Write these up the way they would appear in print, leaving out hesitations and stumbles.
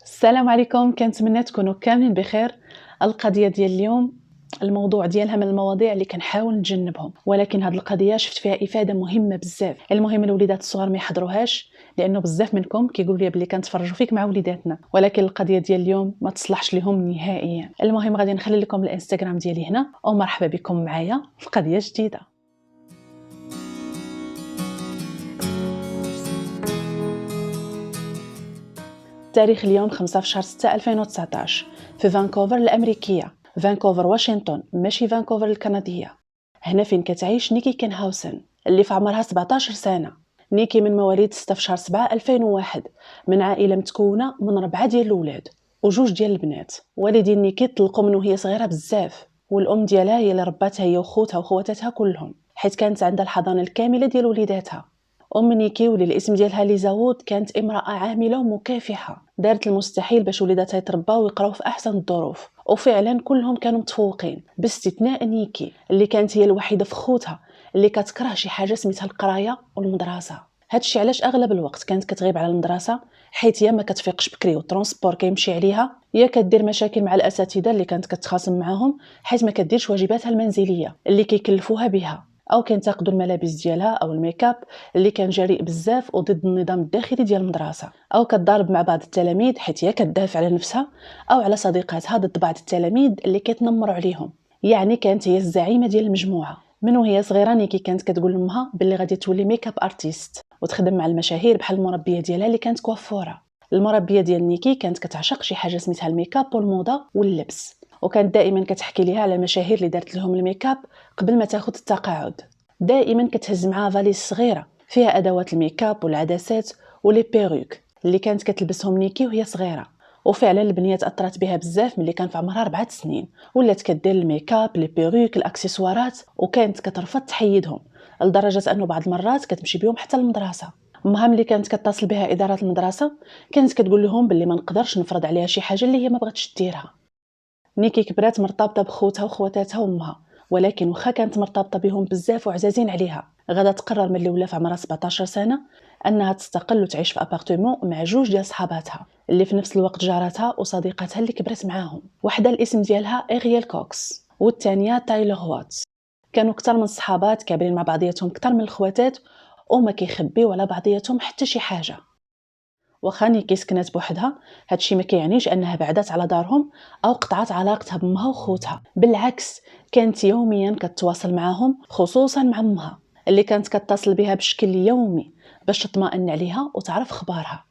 السلام عليكم، كنتمنى تكونوا كاملين بخير. القضية ديال اليوم الموضوع ديالها من المواضيع اللي كنحاول نتجنبهم، ولكن هاد القضية شفت فيها إفادة مهمة بزاف. المهم الوليدات الصغار ما يحضروهاش لأنه بزاف منكم كيقولوا لي بلي كنتفرجوا فيك مع وليداتنا، ولكن القضية ديال اليوم ما تصلحش لهم نهائيا. المهم غادي نخلي لكم الانستغرام ديالي هنا، ومرحبا بكم معايا في قضية جديدة. تاريخ اليوم 5 في شهر 6 2019 في فانكوفر الأمريكية، فانكوفر واشنطن ماشي فانكوفر الكندية. هنا فين كتعيش نيكي كينهاوسن اللي في عمرها 17 سنة. نيكي من مواليد 6 في شهر 7 2001 من عائلة متكونة من 4 ديال الأولاد وجوج ديال البنات. والدين نيكي طلقوا من وهي صغيرة بزاف، والأم ديالها هي اللي رباتها هي وخوتها وخواتاتها كلهم، حيت كانت عندها الحضانة الكاملة ديال وليداتها. أم نيكي واللي الاسم ديالها ليزا وود كانت امرأة عاملة ومكافحة، دارت المستحيل باش وليداتها يترباو ويقراو في أحسن الظروف، وفعلا كلهم كانوا متفوقين باستثناء نيكي اللي كانت هي الوحيدة في خوتها اللي كتكره شي حاجة سميتها القراية والمدرسة. هادشي علاش أغلب الوقت كانت كتغيب على المدرسة، حيت يا ما كتفيقش بكري والترونسبور كيمشي عليها، يا كدير مشاكل مع الأساتذة اللي كانت كتخاصم معاهم حيت ما كديرش واجباتها المنزلية اللي كيكلفوها بها، أو كينتقدوا الملابس ديالها أو الميكاب اللي كان جريء بزاف وضد النظام الداخلي ديال المدرسة، أو كتضارب مع بعض التلاميذ حيت هي كتدافع على نفسها، أو على صديقاتها ضد بعض التلاميذ اللي كيتنمروا عليهم. يعني كانت هي الزعيمة ديال المجموعة. من وهي صغيرة نيكي كانت كتقول لامها باللي غادي تولي ميكاب ارتيست وتخدم مع المشاهير بحال المربية ديالها اللي كانت كوافورة. المربية ديال نيكي كانت كتعشق شي حاجة سميتها الميكاب والموضة واللبس، وكانت دائما كتحكي ليها على المشاهير اللي دارت لهم الميكاب قبل ما تاخذ التقاعد. دائما كتهز معها فاليز صغيره فيها ادوات الميكاب والعدسات ولي بيروك اللي كانت كتلبسهم نيكي وهي صغيره. وفعلا البنيه تاثرت بها بزاف ملي كان في عمرها 4 سنين، ولات كدير الميكاب لي بيروك الاكسسوارات، وكانت كترفض تحيدهم لدرجه انه بعض المرات كتمشي بهم حتى للمدرسه. امها ملي كانت كتصل بها اداره المدرسه كانت كتقول لهم باللي ما نقدرش نفرض عليها شي حاجه اللي هي ما بغاتش ديرها. نيكي كبرات مرتبطه بخوتها وخواتاتها وامها، ولكن واخا كانت مرتبطه بهم بزاف وعزازين عليها، غادا تقرر ملي ولا في عمرها 17 سنه انها تستقل وتعيش في ابارتمون مع جوج ديال صحاباتها اللي في نفس الوقت جارتها وصديقتها اللي كبرت معاهم. وحده الاسم ديالها إيريال كوكس والثانيه تايلور واتس. كانوا اكثر من صحابات كابرين مع بعضياتهم اكثر من الخواتات، وما كيخبيو على بعضياتهم حتى شي حاجه. واخا نيكي سكنات بوحدها، هادشي ما كيعنيش انها بعدات على دارهم او قطعت علاقتها بامها وخوتها، بالعكس كانت يوميا كتواصل معاهم، خصوصا مع امها اللي كانت كتصل بها بشكل يومي باش تطمئن عليها وتعرف اخبارها.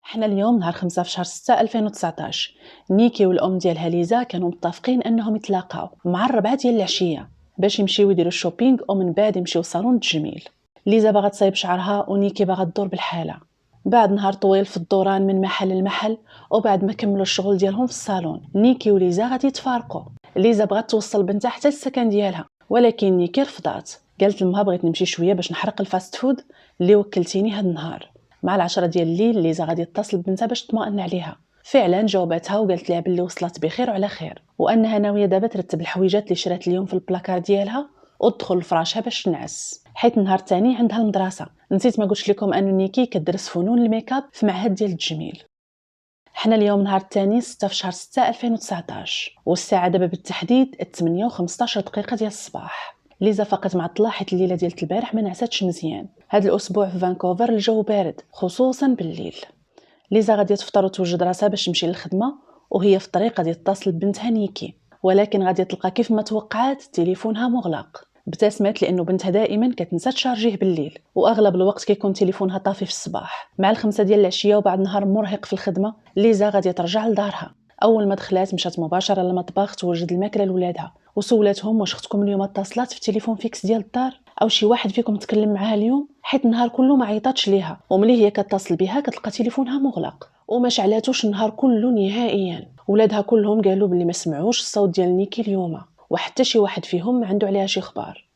حنا اليوم نهار 5 في شهر 6 2019. نيكي والام ديالها ليزا كانوا متفقين انهم يتلاقاو مع 4 ديال العشيه باش يمشيو يديروا الشوبينغ ومن بعد يمشيو صالون التجميل. ليزا باغا تصايب شعرها ونيكي باغا تدور بالحاله. بعد نهار طويل في الدوران من محل لمحل، وبعد ما كملوا الشغل ديالهم في الصالون، نيكي وليزا غادي يتفارقوا. ليزا بغات توصل بنتها حتى للسكن ديالها، ولكن نيكي رفضات. قالت لمها بغيت نمشي شويه باش نحرق الفاست فود اللي وكلتيني هاد النهار. مع 10 ديال الليل ليزا غادي تتصل بنتها باش تطمئن عليها. فعلا جاوبتها وقالت لها باللي وصلت بخير وعلى خير، وانها ناويه دابا ترتب الحويجات اللي شرات اليوم في البلاكار ديالها وتدخل لفراشها باش تنعس، حيت النهار الثاني عندها المدرسه. نسيت ما قلتش لكم ان نيكي كدرس فنون الميكاب في معهد ديال التجميل. حنا اليوم نهار الثاني 6 في شهر 6 2019، والساعه دابا بالتحديد 8 و15 دقيقه ديال الصباح. ليزا فقط معطله حيت الليله ديال البارح ما نعساتش مزيان. هاد الاسبوع في فانكوفر الجو بارد خصوصا بالليل. ليزا غادي تفطر وتوجد راسها باش تمشي للخدمه، وهي في الطريق غادي تتصل بنتها نيكي، ولكن غادي تلقى كيف ما توقعات تليفونها مغلق. ابتسمت لانه بنتها دائما كتنسى تشارجيه بالليل، واغلب الوقت كيكون تليفونها طافي في الصباح. مع 5 ديال العشيه وبعد نهار مرهق في الخدمه، ليزا غادي ترجع لدارها. اول ما دخلات مشات مباشره للمطبخ توجد الماكله لولادها، وسولاتهم واش اختكم اليوم اتصلات في التليفون فيكس ديال الدار او شي واحد فيكم تكلم معاها اليوم، حيت النهار كله ما عيطاتش ليها، وملي هي كتصل بها كتلقى تليفونها مغلق وما شعلاتوش النهار كله نهائيا. ولادها كلهم قالوا بلي ما سمعوش الصوت ديال نيكي اليوم، وحتى شي واحد فيهم ما عنده عليها شي خبر.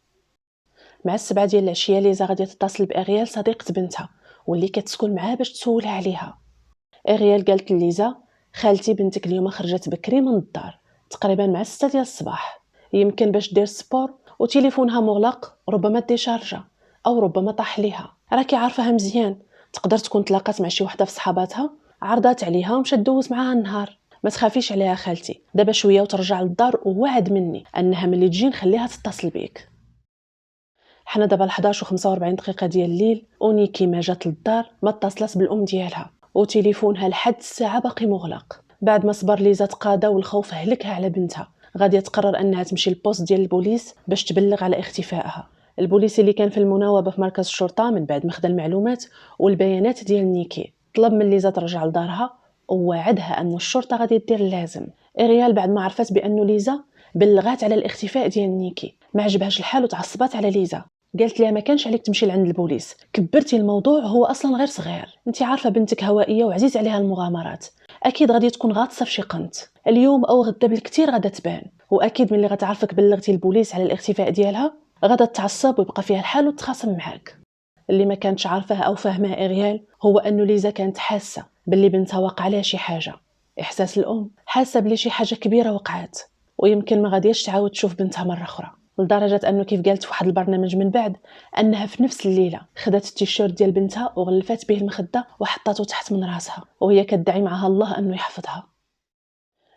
مع 7 ديال العشيه ليزا غادي تتصل بأغيال صديقه بنتها واللي كتسكن معاها باش تسولها عليها. أغيال قالت لليزا خالتي بنتك اليوم خرجت بكري من الدار تقريبا مع 6 ديال الصباح، يمكن باش دير سبور وتليفونها مغلق، ربما ديشارجا او ربما طاح ليها. راكي عارفاها مزيان، تقدر تكون تلاقات مع شي وحده في صحاباتها عرضات عليها ومشات دوز معاها النهار. ما تخافيش عليها خالتي، دابا شويه وترجع للدار، ووعد مني انها ملي تجي نخليها تتصل بيك. حنا دابا 11:45 دقيقه ديال الليل، ونيكي ما جات للدار، ما اتصلت بالام ديالها، وتليفونها لحد الساعه باقي مغلق. بعد ما صبر ليزا تقادا والخوف هلكها على بنتها، غاديه تقرر انها تمشي للبوست ديال البوليس باش تبلغ على اختفائها. البوليسي اللي كان في المناوبه في مركز الشرطه من بعد ما خدا المعلومات والبيانات ديال نيكي، طلب من ليزا ترجع لدارها ووعدها أن الشرطة غادي دير اللازم. إريال بعد ما عرفت بأن ليزا بلغات على الاختفاء ديال نيكي، ما عجبهاش الحال وتعصبات على ليزا. قالت لها ما كانش عليك تمشي لعند البوليس، كبرتي الموضوع، هو اصلا غير صغير، انت عارفه بنتك هوائيه وعزيز عليها المغامرات، اكيد غادي تكون غاطسه في شي قنت، اليوم او غدا بالكثير غادا تبان، واكيد ملي غتعرفك بلغتي البوليس على الاختفاء ديالها غادا تعصب ويبقى فيها الحال وتخاصم معاك. اللي ما كانتش عارفاه او فاهماه إريال هو انه ليزا كانت حاسه باللي بنتها وقع عليها شي حاجه. احساس الام حاسه بلي شي حاجه كبيره وقعت، ويمكن ما غاديش تعاود تشوف بنتها مره اخرى، لدرجه انه كيف قالت في واحد البرنامج من بعد انها في نفس الليله خدات التيشيرت ديال بنتها وغلفات به المخده وحطاته تحت من راسها، وهي كتدعي معها الله انه يحفظها.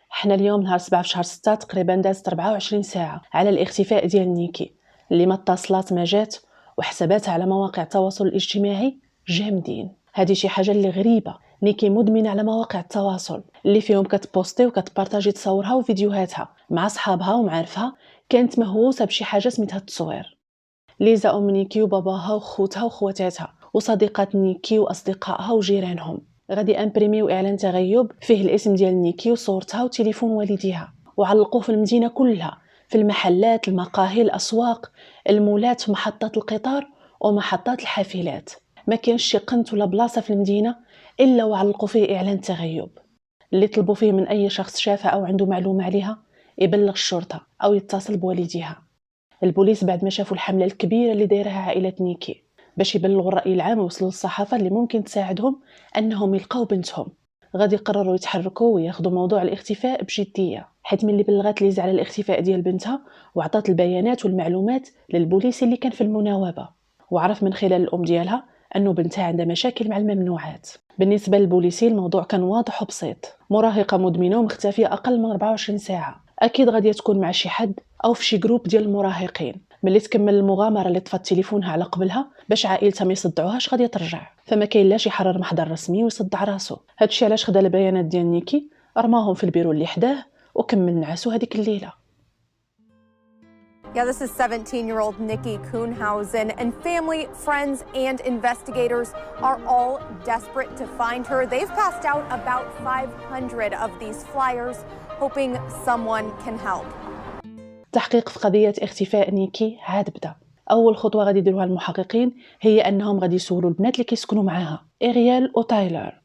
حنا اليوم نهار 7 في شهر 6، تقريبا دازت 24 ساعه على الاختفاء ديال نيكي، اللي ما اتصلات ما جات، وحساباتها على مواقع التواصل الاجتماعي جامدين. هذه شي حاجه اللي غريبه، نيكي مدمنه على مواقع التواصل اللي فيهم كتبوستي وكتبارطاجي تصاورها وفيديوهاتها مع صحابها ومعارفها، كانت مهووسه بشي حاجه سميتها التصوير. ليزا ام نيكي وباباها وخوتها وخواتاتها وصديقات نيكي واصدقائها وجيرانهم غادي امبريميو اعلان تغيب فيه الاسم ديال نيكي وصورتها وتليفون والديها، وعلقوه في المدينه كلها، في المحلات، المقاهي، الاسواق، المولات، محطات القطار ومحطات الحافلات. ما كاينش شي قنت ولا بلاصه في المدينه الا وعلقوا فيه اعلان تغيب، اللي طلبوا فيه من اي شخص شافها او عنده معلومه عليها يبلغ الشرطه او يتصل بوالديها. البوليس بعد ما شافوا الحمله الكبيره اللي دايرها عائله نيكي باش يبلغوا الراي العام ويوصلوا للصحافه اللي ممكن تساعدهم انهم يلقاو بنتهم، غادي يقرروا يتحركوا وياخذوا موضوع الاختفاء بجديه، حيت ملي بلغات ليزا على الاختفاء ديال بنتها وعطات البيانات والمعلومات للبوليس اللي كان في المناوبه، وعرف من خلال الام ديالها انه بنتها عندها مشاكل مع الممنوعات. بالنسبه للبوليسي الموضوع كان واضح وبسيط، مراهقه مدمنه ومختفيه اقل من 24 ساعه، اكيد غادي تكون مع شي حد او في شي جروب ديال المراهقين. ملي تكمل المغامره اللي طفت تليفونها على قبلها باش عائلتها ما يصدعوهاش غادي ترجع، فما كاين لا شي حرر محضر رسمي ويصدع راسو. هادشي علاش خدا البيانات ديال نيكي، رماهم في البيرو اللي حداه وكمل نعسو هذيك الليله. Yeah, this is 17-year-old Nikki Kuhnhausen, and family, friends, and investigators are all desperate to find her. They've passed out about 500 of these flyers, hoping someone can help. التحقيق في قضية اختفاء نيكي عاد بدا. أول خطوة غادي يديروها المحققين هي أنهم غادي يسولوا البنات اللي كيسكنوا معاها، إريال وتايلر.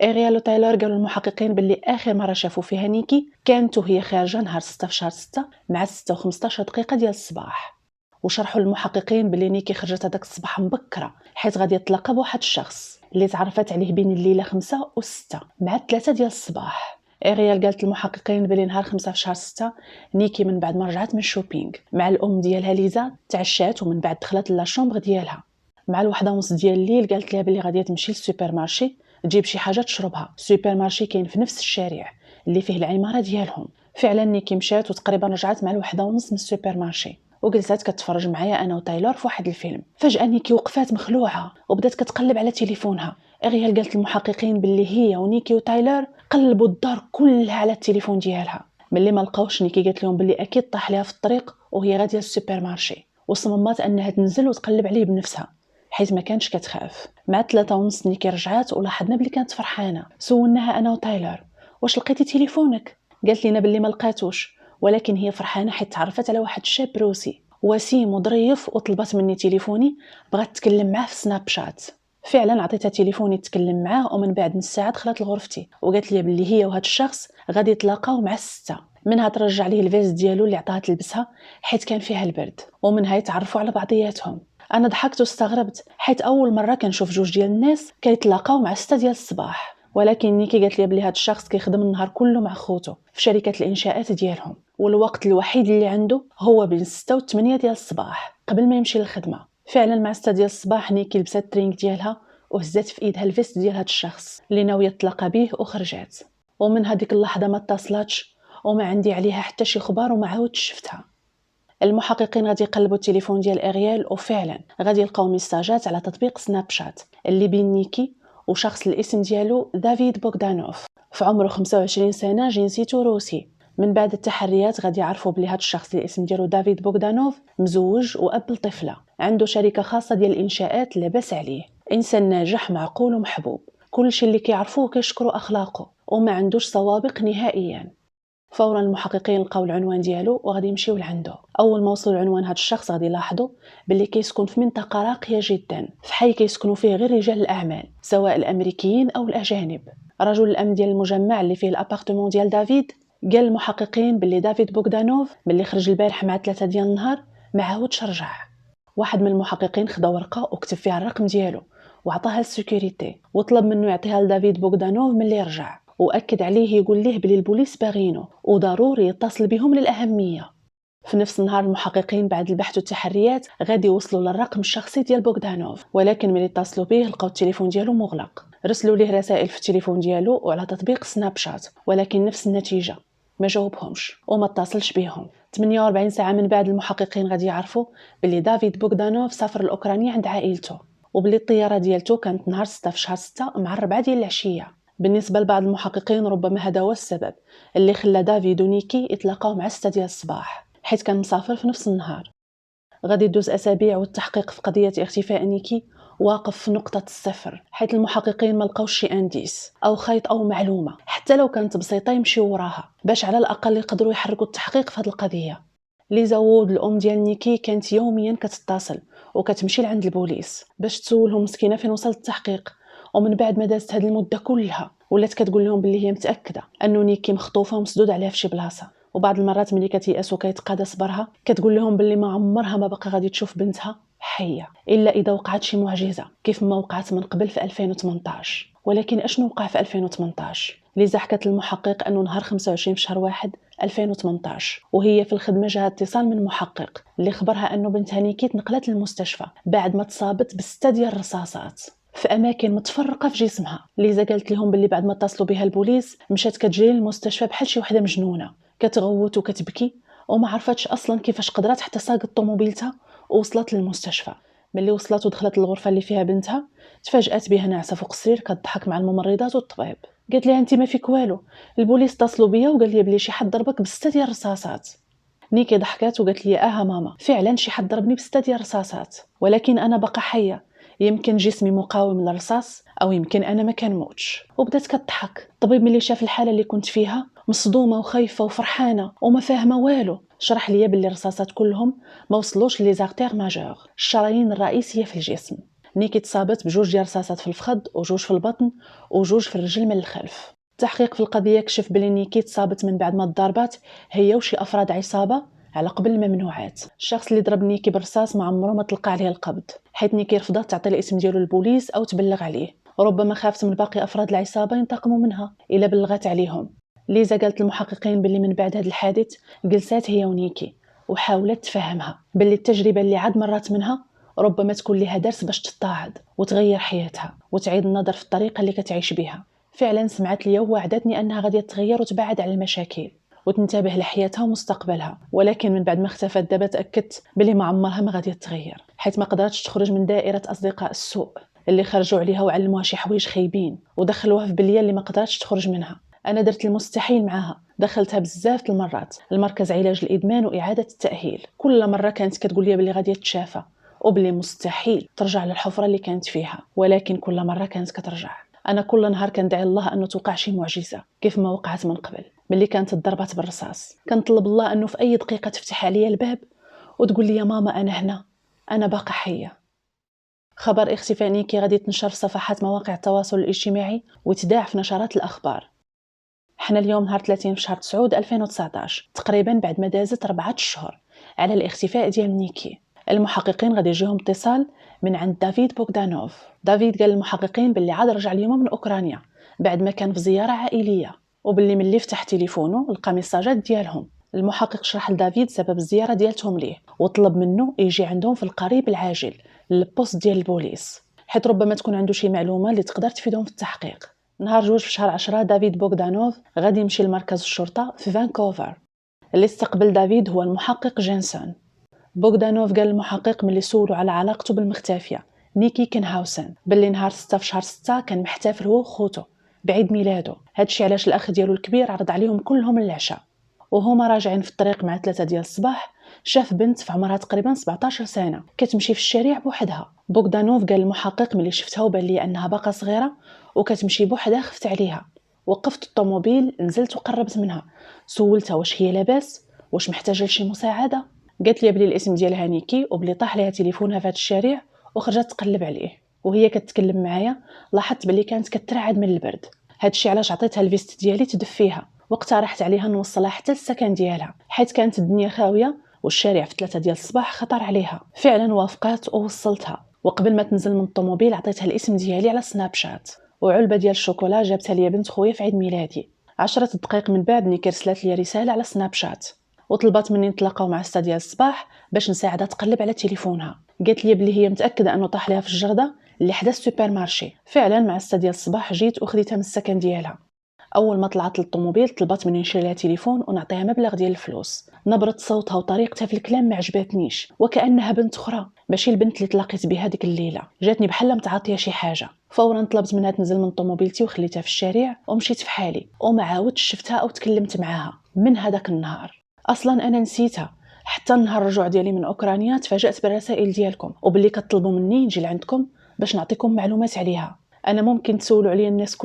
إريال وتايلر قالوا المحققين باللي آخر مرة شافوا فيها نيكي كانت وهي خارجة نهار 6 في شهر 6 مع 6:15 دقيقة ديال الصباح، وشرحوا المحققين باللي نيكي خرجت هذاك الصباح مبكرة حيت غادي تلاقى بواحد الشخص اللي تعرفت عليه بين الليلة 5 و6 مع 3 ديال الصباح. إريال قالت المحققين بلي نهار 5 في شهر 6 نيكي من بعد ما رجعت من الشوبينغ مع الأم ديالها ليزا تعشات، ومن بعد دخلت لاشومبغ ديالها مع 1:30 ديال الليل. قالت لها بلي غادي تمشي للسوبر مارشي تجيب شي حاجه تشربها. السوبر مارشي كاين في نفس الشارع اللي فيه العماره ديالهم. فعلا نيكي مشات وتقريبا رجعت مع 1:30 من السوبر مارشي، وجلسات كتفرج معايا انا وتايلور في واحد الفيلم. فجاه نيكي وقفات مخلوعه وبدات كتقلب على تليفونها. إريال قالت المحققين باللي هي ونيكي وتايلر قلبوا الدار كلها على التليفون ديالها. ملي ما لقاوش نيكي قالت لهم باللي اكيد طاح ليها في الطريق وهي غاديه للسوبر مارشي، وصممت انها تنزل وتقلب عليه بنفسها حيت ما كانش كتخاف. مع 3:30 نيكي رجعات ولاحظنا بلي كانت فرحانه. سولناها انا وتايلر واش لقيتي تليفونك؟ قالت لنا باللي ما لقاتوش، ولكن هي فرحانه حيت تعرفت على واحد الشاب روسي وسيم وظريف وطلبت مني تليفوني، بغات تكلم معاه في سناب شات. فعلا عطيتها تليفوني تكلم معاه، ومن بعد نص ساعه دخلت لغرفتي وقالت لي باللي هي وهذا الشخص غادي يتلاقاو مع 6، منها ترجع ليه الفيز ديالو اللي عطاها تلبسها حيت كان فيها البرد، ومنها يتعرفوا على بعضياتهم. انا ضحكت واستغربت حيت اول مره كنشوف جوج ديال الناس كيتلاقاو مع 6 ديال الصباح. ولكن نيكي قالت لي بلي هذا الشخص كيخدم النهار كله مع خوته في شركه الانشاءات ديالهم، والوقت الوحيد اللي عنده هو بين 6 و 8 ديال الصباح قبل ما يمشي للخدمه. فعلا مع 6 ديال الصباح نيكي لبسات الترينك ديالها وهزات في ايدها الفيست ديال هاد الشخص اللي ناويه تلاقى به وخرجات. ومن هذيك اللحظه ما اتصلاتش وما عندي عليها حتى شي خبر وما عاودتش شفتها. المحققين غادي يقلبوا التليفون ديال اريال وفعلا غادي يلقاو ميساجات على تطبيق سناب شات اللي بين نيكي وشخص الاسم ديالو دافيد بوغدانوف، في عمره 25 سنه، جنسيته روسي. من بعد التحريات غادي يعرفوا بلي هذا الشخص الاسم ديالو دافيد بوغدانوف مزوج واب لطفله، عنده شركه خاصه ديال الانشاءات لاباس عليه، انسان ناجح معقول ومحبوب، كلشي اللي كيعرفوه كيشكروا اخلاقه وما عندوش سوابق نهائيا. فورا المحققين لقاو العنوان ديالو وغادي يمشيو لعنده. اول ما وصلوا لعنوان هذا الشخص غادي يلاحظوا باللي كيسكن في منطقه راقيه جدا، في حي كيسكنوا فيه غير رجال الاعمال سواء الامريكيين او الاجانب. رجل الامن ديال المجمع اللي فيه الابارتمون ديال دافيد قال المحققين باللي دافيد بوغدانوف ملي خرج البارح مع 3 ديال النهار ما عاودش رجع. واحد من المحققين خدا ورقه وكتب فيها الرقم ديالو وعطاها للسيكوريتي وطلب منه يعطيها لدافيد بوغدانوف ملي رجع، واكد عليه يقول ليه بلي البوليس باغينو وضروري يتصل بهم للاهميه. في نفس النهار المحققين بعد البحث والتحريات غادي يوصلوا للرقم الشخصي ديال بوغدانوف، ولكن ملي اتصلوا به لقاو التليفون ديالو مغلق. رسلوا ليه رسائل في التليفون ديالو وعلى تطبيق سناب شات، ولكن نفس النتيجه، ما جاوبهمش وما اتصلش بهم. 48 ساعه من بعد المحققين غادي يعرفوا باللي دافيد بوغدانوف سافر لاوكرانيا عند عائلته، وباللي الطياره ديالته كانت نهار 6 في شهر 6 مع 4 ديال العشيه. بالنسبه لبعض المحققين ربما هذا هو السبب اللي خلى دافيد ونيكي يتلاقاو مع 6 ديال الصباح، حيت كان مسافر في نفس النهار. غادي يدوز اسابيع والتحقيق في قضيه اختفاء نيكي واقف في نقطه الصفر، حيث المحققين ما لقاوش شي انديس او خيط او معلومه حتى لو كانت بسيطه يمشيو وراها باش على الاقل يقدروا يحركوا التحقيق في هذه القضيه. ليزا وود الام ديال نيكي كانت يوميا كتتصل وكتمشي لعند البوليس باش تسولهم مسكينه فين وصل التحقيق. ومن بعد ما دازت هذه المده كلها ولات كتقول لهم باللي هي متاكده انه نيكي مخطوفه ومسدود عليها في شي بلاصه. وبعض المرات ملي كتيأس وكيتقادى صبرها كتقول لهم باللي ما عمرها ما بقى غادي تشوف بنتها حيه الا اذا وقعت شي معجزه كيف ما وقعت من قبل في 2018. ولكن اشنو وقع في 2018؟ ليزا حكت للمحقق انه نهار 25 في شهر 1 2018 وهي في الخدمه جاها اتصال من محقق اللي خبرها انه بنتها نيكي تنقلت للمستشفى بعد ما تصابت ب6 ديال الرصاصات في اماكن متفرقه في جسمها. ليزا قالت لهم باللي بعد ما اتصلوا بها البوليس مشات كتجري للمستشفى بحال شي وحده مجنونه، كتغوت وكتبكي وما عرفتش اصلا كيفاش قدرت حتى ساقت طوموبيلتها ووصلت للمستشفى. ملي وصلت ودخلت الغرفه اللي فيها بنتها تفاجات بها ناعسه فوق السرير كتضحك مع الممرضات والطبيب. قالت لها انت ما فيك والو، البوليس اتصلوا بيا وقال لي بلي شي حد ضربك ب6 ديال الرصاصات. نيكي ضحكات وقالت لي ماما فعلا شي حد ضربني ب6 ديال الرصاصات، ولكن انا بقى حيه، يمكن جسمي مقاوم للرصاص او يمكن انا ما كنموتش. وبدات كتضحك. الطبيب ملي شاف الحاله اللي كنت فيها مصدومه وخايفه وفرحانه وما فاهمه والو شرح لي باللي الرصاصات كلهم ما وصلوش لي زارتير ماجور، الشرايين الرئيسيه في الجسم. نيكي تصابت بجوج ديال الرصاصات في الفخذ وجوج في البطن وجوج في الرجل من الخلف. التحقيق في القضيه كشف بلي نيكي تصابت من بعد ما تضربات هي وشي افراد عصابه على قبل الممنوعات. الشخص اللي ضرب نيكي بالرصاص ما عمره ما تلقى عليه القبض، حيث نيكي رفضت تعطي الاسم ديالو للبوليس او تبلغ عليه، وربما خافت من باقي افراد العصابه ينتقموا منها الا بلغت عليهم. ليزا قالت للمحققين باللي من بعد هذا الحادث جلسات هي ونيكي وحاولت تفهمها باللي التجربه اللي عاد مرات منها ربما تكون لها درس باش تتعظ وتغير حياتها وتعيد النظر في الطريقه اللي كتعيش بها. فعلا سمعت ليا ووعدتني انها غادي تتغير وتبعد على المشاكل وتنتبه لحياتها ومستقبلها، ولكن من بعد ما اختفت دابا تاكدت بلي ما عمرها ما غادي تتغير، حيث ما قدرتش تخرج من دائره اصدقاء السوء اللي خرجوا عليها وعلموها شي حوايج خايبين ودخلوها في بليه اللي ما قدرتش تخرج منها. انا درت المستحيل معها، دخلتها بزاف المرات المركز علاج الادمان واعاده التاهيل، كل مره كانت كتقول لي بلي غادي تتشافى وبلي مستحيل ترجع للحفره اللي كانت فيها، ولكن كل مره كانت كترجع. انا كل نهار كندعي الله انه توقع شي معجزه كيف ما وقعت من قبل ملي كانت ضربات بالرصاص. كنطلب الله انه في اي دقيقه تفتح عليا الباب وتقول لي يا ماما انا هنا، انا باقا حيه. خبر اختفاء نيكي غادي يتنشر في صفحات مواقع التواصل الاجتماعي ويتذاع في نشرات الاخبار. حنا اليوم نهار 30 في شهر 9 2019 تقريبا بعد ما دازت 4 اشهر على الاختفاء ديال نيكي. المحققين غادي يجيهم اتصال من عند دافيد بوغدانوف. دافيد قال للمحققين باللي عاد رجع اليوم من اوكرانيا بعد ما كان في زياره عائليه، وباللي ملي فتح تليفونه لقى ميساجات ديالهم. المحقق شرح لدافيد سبب الزياره ديالتهم ليه وطلب منه يجي عندهم في القريب العاجل للبوست ديال البوليس، حيت ربما تكون عنده شي معلومة اللي تقدر تفيدهم في التحقيق. نهار 2 في شهر 10 دافيد بوغدانوف غادي يمشي لمركز الشرطة في فانكوفر. اللي استقبل دافيد هو المحقق جينسون. بوغدانوف قال المحقق ملي سولو على علاقته بالمختفية نيكي كينهاوسن باللي نهار 6 في شهر 6 كان محتفل هو وخوته بعيد ميلاده. هادشي علاش الاخ ديالو الكبير عرض عليهم كلهم العشاء. وهما راجعين في الطريق مع 3 ديال الصباح شاف بنت في عمرها تقريبا 17 سنه كتمشي في الشارع بوحدها. بوغدانوف قال المحقق ملي شفتها وبان لي انها باقا صغيره وكتمشي بوحدها خفت عليها. وقفت الطوموبيل نزلت وقربت منها سولتها واش هي لاباس واش محتاجه لشي مساعده. قالت لي بلي الاسم ديالها نيكي وبلي طاح ليها تليفونها في هذا الشارع وخرجت تقلب عليه. وهي كتكلم معايا لاحظت بلي كانت كترعد من البرد. هادشي علاش عطيتها الفيست ديالي تدفيها واقترحت عليها نوصلها حتى للسكن ديالها حيت كانت الدنيا خاويه والشارع في 3 ديال الصباح خطر عليها. فعلا وافقات ووصلتها. وقبل ما تنزل من الطوموبيل عطيتها الاسم ديالي على سناب شات وعلبه ديال الشوكولا جابتها ليا بنت خويا في عيد ميلادي. 10 دقائق من بعد نيكي رسلت لي رساله على سناب شات وطلبات مني نتلاقاو مع 6 ديال الصباح باش نساعدها تقلب على تليفونها. قالت لي بلي هي متاكده انه طاح ليها في الجرده اللي حدا السوبر مارشي. فعلا مع 6 ديال الصباح جيت وخديتها من السكن ديالها. اول ما طلعت للطوموبيل طلبات مني نشري لها تليفون ونعطيها مبلغ ديال الفلوس. نبره صوتها وطريقتها في الكلام ما عجبتنيش وكانها بنت اخرى ماشي البنت اللي تلاقيت بها ديك الليله. جاتني بحال متعاطيه شي حاجه. فورا طلبت منها تنزل من طوموبيلتي وخليتها في الشارع ومشيت في حالي وما عاودتش شفتها او تكلمت معاها من هذاك النهار. اصلا انا نسيتها حتى نهار الرجوع ديالي من اوكرانيا تفاجأت بالرسائل ديالكم وباللي كتطلبوا مني نجي لعندكم باش نعطيكم معلومات عليها. انا ممكن تسولوا عليا الناس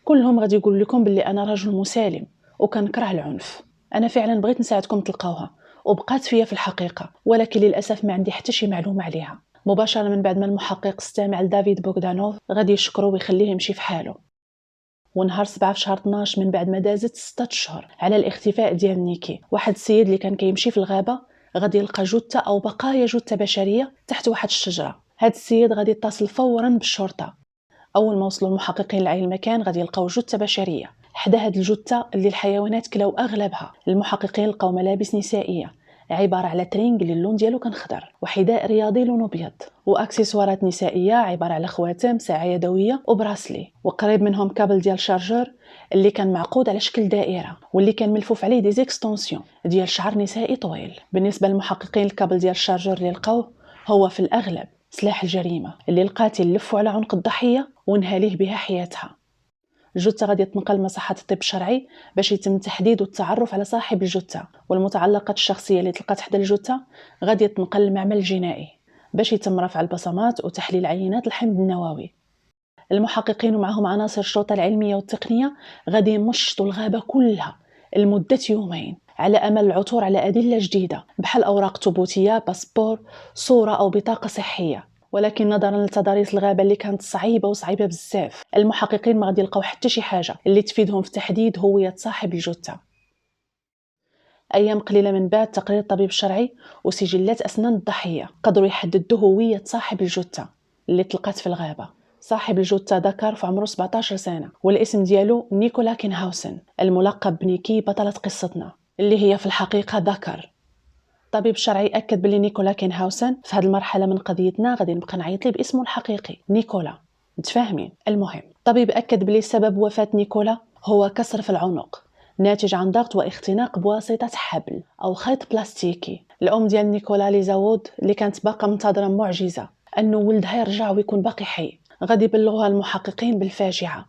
كلهم غادي يقول لكم باللي انا رجل مسالم وكنكره العنف. انا فعلا بغيت نساعدكم تلقاوها وبقات فيا في الحقيقه ولكن للاسف ما عندي حتى شي معلومه عليها. مباشره من بعد ما المحقق استمع لدافيد بوغدانوف غادي يشكره ويخليه يمشي في حاله. ونهار 7 في شهر 12 من بعد ما دازت 6 اشهر على الاختفاء ديال نيكي واحد السيد اللي كان كيمشي في الغابه غادي يلقى جثه او بقايا جثه بشريه تحت واحد الشجره. هاد السيد غادي يتصل فورا بالشرطه. اول ما وصلوا المحققين لأي المكان غادي يلقاو جثه بشريه حدا هاد الجثه اللي الحيوانات كلاو اغلبها. المحققين لقاو ملابس نسائيه عباره على ترينغ اللي اللون ديالو كان خضر وحذاء رياضي لونه ابيض واكسسوارات نسائيه عباره على خواتم ساعه يدويه وبراسلي وقريب منهم كابل ديال شارجور اللي كان معقود على شكل دائره واللي كان ملفوف عليه دي زيكستونسيون ديال شعر نسائي طويل. بالنسبه للمحققين الكابل ديال شارجور اللي لقاوه هو في الاغلب سلاح الجريمه اللي القاتل لفوا على عنق الضحيه وانهى ليه بها حياتها. الجثه غادي تنقل لمصحه الطب الشرعي باش يتم تحديد والتعرف على صاحب الجثه والمتعلقات الشخصيه اللي تلقات حدا الجثه غادي تنقل للمعمل الجنائي باش يتم رفع البصمات وتحليل عينات الحمض النووي. المحققين ومعهم عناصر الشرطه العلميه والتقنيه غادي يمشطوا الغابه كلها لمده يومين على امل العثور على ادله جديده بحال اوراق ثبوتيه باسبور صوره او بطاقه صحيه. ولكن نظرا لتضاريس الغابه اللي كانت صعيبه بزاف المحققين ما غادي يلقاو حتى شي حاجه اللي تفيدهم في تحديد هويه صاحب الجثه. ايام قليله من بعد تقرير الطبيب الشرعي وسجلات اسنان الضحيه قدروا يحددوا هويه صاحب الجثه اللي تلقات في الغابه. صاحب الجثه ذكر في عمره 17 سنه والاسم ديالو نيكولا كينهاوسن الملقب بنيكي بطله قصتنا اللي هي في الحقيقه ذكر. الطبيب الشرعي اكد بلي نيكولا كينهاوسن في هذه المرحله من قضيتنا غادي نبقى نعيط ليه باسمه الحقيقي نيكولا. متفاهمين؟ المهم الطبيب اكد بلي سبب وفاه نيكولا هو كسر في العنق ناتج عن ضغط واختناق بواسطه حبل او خيط بلاستيكي. الام ديال نيكولا ليزا وود اللي كانت باقا منتظره معجزه انه ولدها يرجع ويكون باقي حي غادي يبلغوها المحققين بالفاجعه.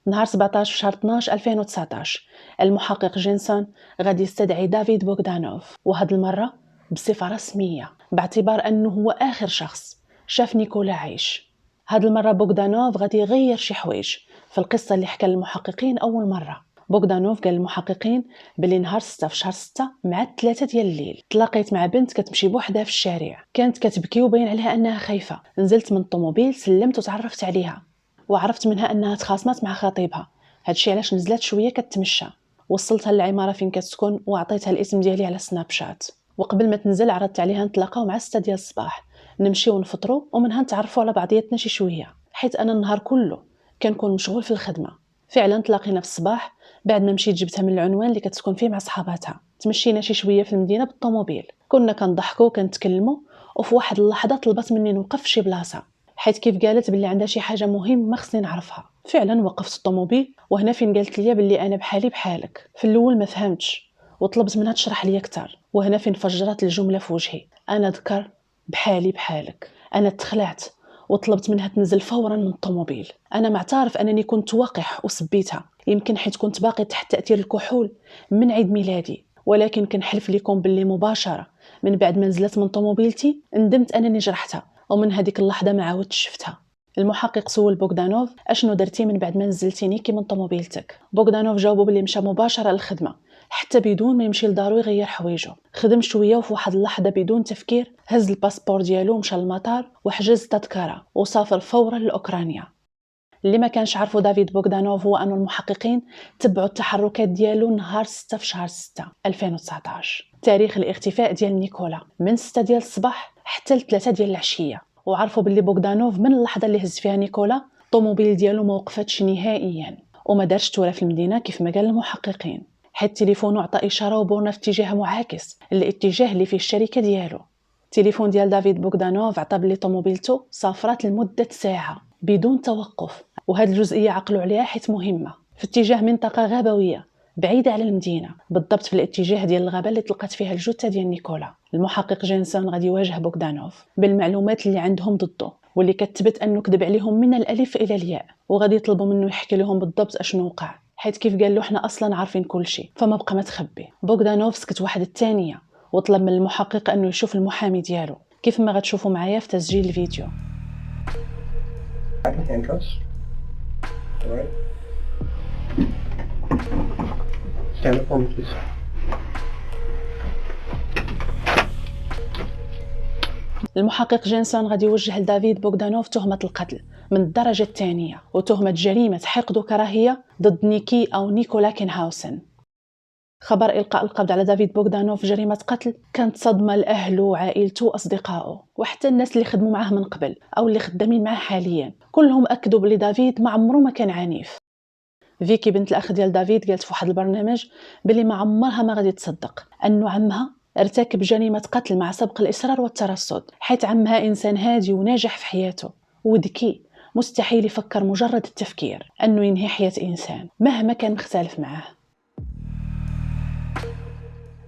نهار 17 في شهر 12 2019 المحقق جينسون غادي يستدعي دافيد بوغدانوف وهاد المرة بصفة رسمية باعتبار أنه هو آخر شخص شاف نيكولا عايش. هاد المرة بوغدانوف غادي يغير شي حوايج في القصة اللي حكى المحققين أول مرة. بوغدانوف قال للمحققين بلي نهار 6 في شهر 6 مع 3 ديال الليل تلاقيت مع بنت كتمشي بوحدها في الشارع كانت كتبكي وبين عليها أنها خايفة. نزلت من الطوموبيل سلمت وتعرفت عليها وعرفت منها انها تخاصمت مع خطيبها. هادشي علاش نزلت شويه كتمشى وصلتها للعماره فين كتسكن وعطيتها الاسم ديالي على سناب شات. وقبل ما تنزل عرضت عليها نتلاقاو مع 6 ديال الصباح نمشيو ونفطروا ومنها نتعرفوا على بعضياتنا شي شويه حيت انا النهار كله كنكون مشغول في الخدمه. فعلا تلاقينا في الصباح بعد ما مشيت جبتها من العنوان اللي كتسكن فيه مع صحاباتها. تمشينا شي شويه في المدينه بالطوموبيل كنا كنضحكوا وكنتكلموا وفي واحد اللحظه طلبت مني نوقف في شي بلاصه حيت كيف قالت باللي عندها شي حاجه مهمه خصني نعرفها. فعلا وقفت الطوموبيل، وهنا فين قالت لي باللي انا بحالي بحالك. في الاول ما فهمتش وطلبت منها تشرح لي اكثر، وهنا فين فجرت الجمله في وجهي: انا ذكر بحالي بحالك. انا تخلعت وطلبت منها تنزل فورا من الطوموبيل. انا معترف انني كنت وقح وسبيتها، يمكن حيت كنت باقي تحت تاثير الكحول من عيد ميلادي، ولكن كنحلف لكم باللي مباشره من بعد ما نزلت من طوموبيلتي ندمت انني جرحتها، ومن هذيك اللحظه ما عاودتش شفتها. المحقق سول بوغدانوف: اشنو درتي من بعد ما نزلتي نيكي من طوموبيلتك؟ بوغدانوف جاوبوا باللي مشى مباشره للخدمه حتى بدون ما يمشي لدارو يغير حوايجه. خدم شويه وفي واحد اللحظه بدون تفكير هز الباسبور ديالو ومشى للمطار وحجز تذكره وسافر فورا لاوكرانيا. اللي ما كانش عارفو دافيد بوغدانوف هو أن المحققين تبعوا التحركات ديالو نهار 6 في شهر 6 2019، تاريخ الاختفاء ديال نيكولا، من 6 ديال الصباح حتى 3 ديال العشيه. وعرفوا باللي بوغدانوف من اللحظه اللي هز فيها نيكولا الطوموبيل ديالو ما وقفتش نهائيا وما دارش تورا في المدينه كيف ما قال المحققين، حيت تليفونه عطى اشاره وبورنا في اتجاه معاكس الاتجاه اللي فيه الشركه ديالو. التليفون ديال دافيد بوغدانوف عطى بلي طوموبيلته سافرت لمده ساعه بدون توقف، وهذه الجزئيه عقلوا عليها حيت مهمه، في اتجاه منطقه غابويه بعيده على المدينه، بالضبط في الاتجاه ديال الغابه اللي تلقات فيها الجثه ديال نيكولا. المحقق جينسون غادي يواجه بوغدانوف بالمعلومات اللي عندهم ضده واللي كتثبت انه كذب عليهم من الالف الى الياء، وغادي يطلبوا منه يحكي لهم بالضبط اشنو وقع، حيت كيف قال له احنا اصلا عارفين كل شيء فما بقى متخبي. بوغدانوف سكت واحد الثانيه وطلب من المحقق انه يشوف المحامي ديالو كيف ما غتشوفوا معايا في تسجيل الفيديو. Handcuffs. All right. Stand up for me, please. المحقق جينسون غادي يوجه لدافيد بوغدانوف تهمة القتل من الدرجة الثانية وتهمة جريمة حقد وكراهية ضد نيكي أو نيكولا كينهاوسن. خبر إلقاء القبض على دافيد بوغدانوف جريمة قتل كانت صدمة لأهله وعائلته وأصدقائه وحتى الناس اللي خدموا معه من قبل أو اللي خدامين معه حاليا، كلهم أكدوا بلي دافيد ما عمره ما كان عنيف. فيكي بنت الأخ ديال دافيد قالت في واحد البرنامج بلي ما عمرها ما غادي تصدق أنه عمها ارتكب جريمة قتل مع سبق الإصرار والترصد، حيث عمها إنسان هادي وناجح في حياته وذكي، مستحيل يفكر مجرد التفكير أنه ينهي حياة إنسان مهما كان مختلف معه.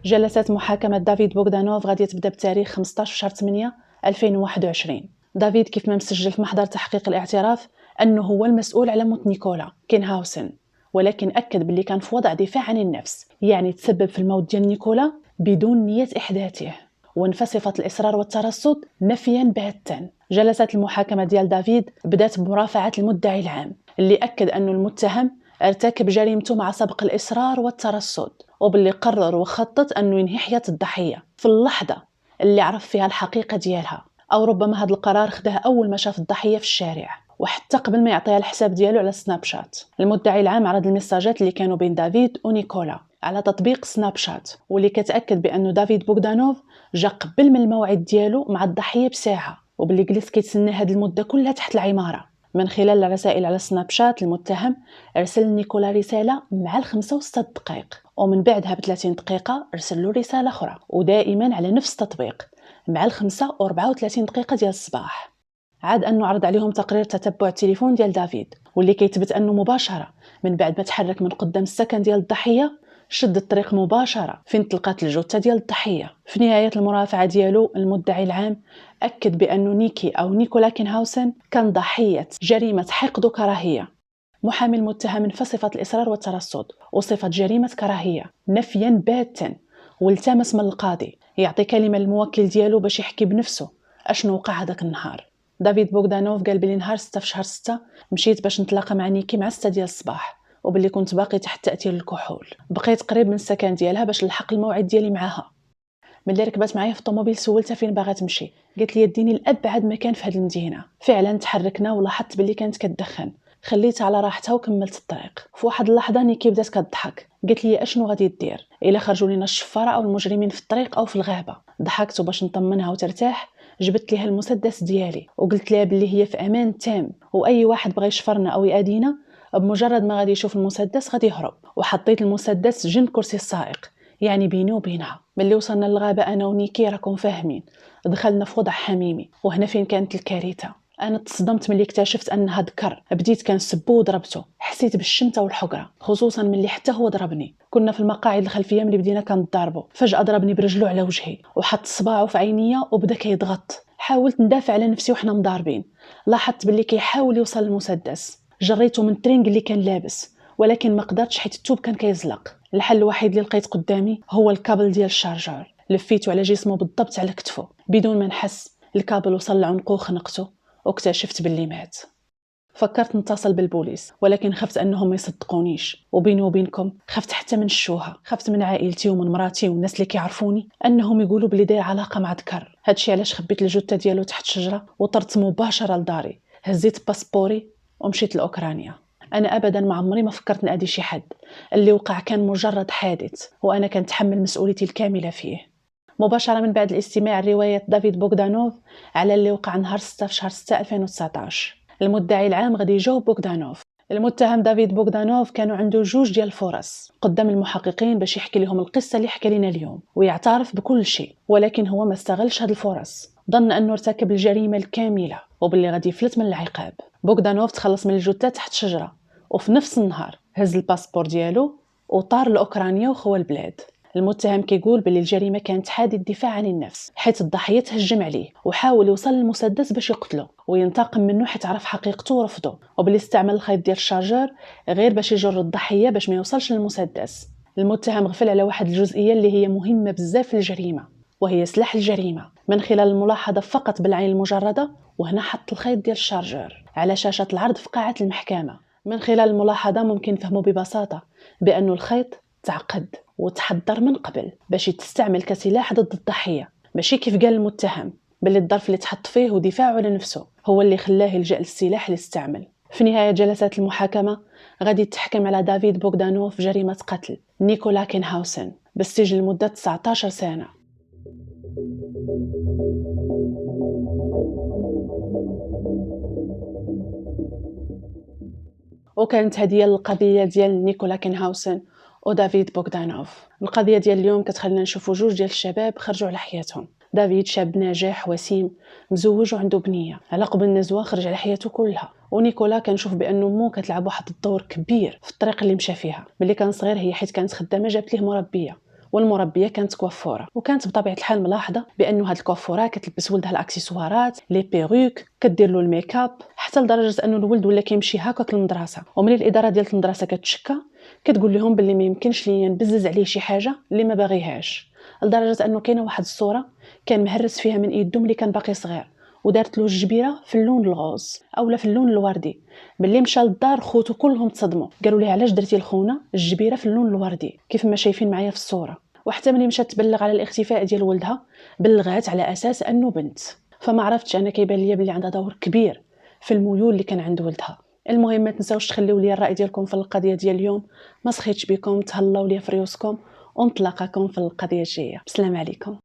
جلسات محاكمة دافيد بوغدانوف غادي تبدا بتاريخ 15 شهر 8 2021. دافيد كيف ما مسجل في محضر تحقيق الاعتراف أنه هو المسؤول على موت نيكولا كينهاوسن، ولكن أكد باللي كان في وضع دفاع عن النفس، يعني تسبب في الموت ديال نيكولا بدون نية إحداثه، ونفى صفة الإصرار والترصد نفيا باتا. جلسات المحاكمة ديال دافيد بدات بمرافعة المدعي العام اللي أكد أنه المتهم ارتكب جريمته مع سبق الإصرار والترصد، وباللي قرر وخطط أنه ينهي حياة الضحية في اللحظة اللي عرف فيها الحقيقة ديالها، أو ربما هذا القرار خداه أول ما شاف الضحية في الشارع وحتى قبل ما يعطيها الحساب ديالو على سناب شات. المدعي العام عرض الميساجات اللي كانوا بين دافيد ونيكولا على تطبيق سناب شات، واللي كتأكد بأنه دافيد بوغدانوف جا قبل من الموعد ديالو مع الضحية بساعة، وباللي جلس كيتسنى هذه المدة كلها تحت العمارة. من خلال الرسائل على سناب شات المتهم أرسل نيكولا رسالة مع 5 و6 دقائق، ومن بعدها ب30 دقيقة أرسل له رسالة أخرى، ودائما على نفس التطبيق مع 5 و 34 دقيقة ديال الصباح. عاد أنه عرض عليهم تقرير تتبع التليفون ديال دافيد، واللي كيثبت أنه مباشرة من بعد ما تحرك من قدام السكن ديال الضحية شد الطريق مباشرة فين تلقات الجثة ديال الضحية. في نهاية المرافعة ديالو المدعي العام أكد بأنه نيكي أو نيكولا كينهاوسن كان ضحية جريمة حقد وكراهية. محامي المتهم نفى صفة الإصرار والترصد وصفة جريمة كراهية نفيا باتا، والتمس من القاضي يعطي كلمة للموكل ديالو باش يحكي بنفسه أشنو وقع هذاك النهار. دافيد بوغدانوف قال بلي نهار 6 في شهر 6 مشيت باش نتلاقى مع نيكي مع 6 ديال الصباح، وباللي كنت باقي تحت تأثير الكحول. بقيت قريب من السكن ديالها باش نلحق الموعد ديالي معاها. ملي ركبت معايا في الطوموبيل سولتها فين باغا تمشي، قالت لي ديني لأبعد مكان في هذه المدينة. فعلا تحركنا ولاحظت باللي كانت كتدخن، خليتها على راحتها وكملت الطريق. في واحد اللحظة نيكي بدات كتضحك، قالت لي اشنو غادي دير الا خرجوا لينا الشفارة او المجرمين في الطريق او في الغابة. ضحكت وباش نطمنها وترتاح جبت ليها المسدس ديالي وقلت لها باللي هي في امان تام، واي واحد بغى يشفرنا او يأذينا بمجرد ما غادي يشوف المسدس غادي يهرب. وحطيت المسدس جنب كرسي السائق يعني بيني وبينها. ملي وصلنا للغابة انا ونيكي راكم فاهمين دخلنا في وضع حميمي، وهنا فين كانت الكارثة. انا تصدمت ملي اكتشفت انها ذكر. بديت كنسبو وضربته، حسيت بالشمته والحقره، خصوصا ملي حتى هو ضربني. كنا في المقاعد الخلفيه ملي بدينا كنضربوا، فجاه ضربني برجلو على وجهي وحط صباعه في عينيا وبدا كيضغط. حاولت ندافع على نفسي وحنا مضاربين. لاحظت باللي كيحاول يوصل للمسدس، جريته من الترينغ اللي كان لابس، ولكن ما قدرتش حيت الثوب كان كيزلق. الحل الوحيد اللي لقيت قدامي هو الكابل ديال الشارجور. لفيته على جسمه بالضبط على كتفه، بدون ما نحس الكابل وصل لعنقه وخنقته، واكتشفت باللي مات. فكرت نتصل بالبوليس، ولكن خفت انهم ما يصدقونيش. وبيني وبينكم خفت حتى من الشوهه، خفت من عائلتي ومن مراتي والناس اللي كيعرفوني انهم يقولوا بلي داير علاقه مع ذكر. هادشي علاش خبيت الجثه ديالو تحت شجره وطرت مباشره لداري. هزيت باسبوري ومشيت لاوكرانيا. انا ابدا ما عمري ما فكرت نادي شي حد. اللي وقع كان مجرد حادث، وانا كنتحمل مسؤوليتي الكامله فيه. مباشره من بعد الاستماع لروايه دافيد بوغدانوف على اللي وقع نهار 6 في شهر 6 2019، المدعي العام غادي يجاوب بوغدانوف. المتهم دافيد بوغدانوف كانوا عنده جوج ديال الفرص قدام المحققين باش يحكي لهم القصه اللي حكى لنا اليوم ويعترف بكل شيء، ولكن هو ما استغلش هاد الفرص. ظن انه ارتكب الجريمه الكامله وباللي غادي يفلت من العقاب. بوغدانوف تخلص من الجثه تحت شجره، وفي نفس النهار هز الباسبور ديالو وطار لاوكرانيا وخوى البلاد. المتهم كيقول باللي الجريمه كانت حادث دفاع عن النفس، حيث الضحيه تهجم عليه وحاول يوصل للمسدس باش يقتله وينتقم منه حيت عرف حقيقته ورفضه، وباللي استعمل الخيط ديال الشارجور غير باش يجر الضحيه باش ما يوصلش للمسدس. المتهم غفل على واحد الجزئيه اللي هي مهمه بزاف في الجريمه، وهي سلاح الجريمه. من خلال الملاحظه فقط بالعين المجرده، وهنا حط الخيط ديال الشارجور على شاشه العرض في قاعه المحكمه. من خلال الملاحظه ممكن نفهموا ببساطه بانه الخيط تعقد وتحضر من قبل باش يتستعمل كسلاح ضد الضحيه، ماشي كيف قال المتهم باللي الظرف اللي تحط فيه ودفاعه على نفسه هو اللي خلاه يلجأ للسلاح اللي استعمل. في نهايه جلسات المحاكمه غادي تحكم على دافيد بوغدانوف جريمه قتل نيكولا كينهاوسن بالسجن لمده 19 سنه. وكانت هذه القضيه ديال نيكولا كينهاوسن ودافيد بوغدانوف. القضيه ديال اليوم كتخلينا نشوفوا جوج ديال الشباب خرجوا على حياتهم. دافيد شاب ناجح وسيم مزوج وعنده بنيه، على قبل النزوه خرج على حياته كلها. ونيكولا كنشوف بانه مو كتلعب واحد الدور كبير في الطريق اللي مشى فيها. ملي كان صغير هي حيت كانت خدامه جابت ليه مربيه، والمربيه كانت كوافوره، وكانت بطبيعه الحال ملاحظه بانه هاد الكوافوره كتلبس ولدها الاكسسوارات لي بيروك، كدير له الميك اب، حتى لدرجه انه الولد ولا كيمشي هكاك للمدرسه. وملي الاداره ديال المدرسه كتشكى كتقول لهم باللي ما يمكنش ليا نبزز عليه شي حاجه اللي ما باغيهاش، لدرجه انه كاينه واحد الصوره كان مهرس فيها من يده ملي كان باقي صغير، ودارت له الجبيره في اللون الغوز اولا في اللون الوردي. ملي مشى للدار خوتو كلهم تصدموا، قالوا ليه علاش درتي لخونا الجبيره في اللون الوردي كيف ما شايفين معايا في الصوره. وحتى ملي مشات تبلغ على الاختفاء ديال ولدها بلغات على اساس انه بنت. فما عرفتش انا كيبان ليا بلي عندها دور كبير في الميول اللي كان عند ولدها. المهم ما تنساوش تخليو لي الراي ديالكم في القضيه ديال اليوم. ما سخيتش بكم، تهلاو لي في ريوسكم، ونتلاقاكم في القضيه الجايه. بسلام عليكم.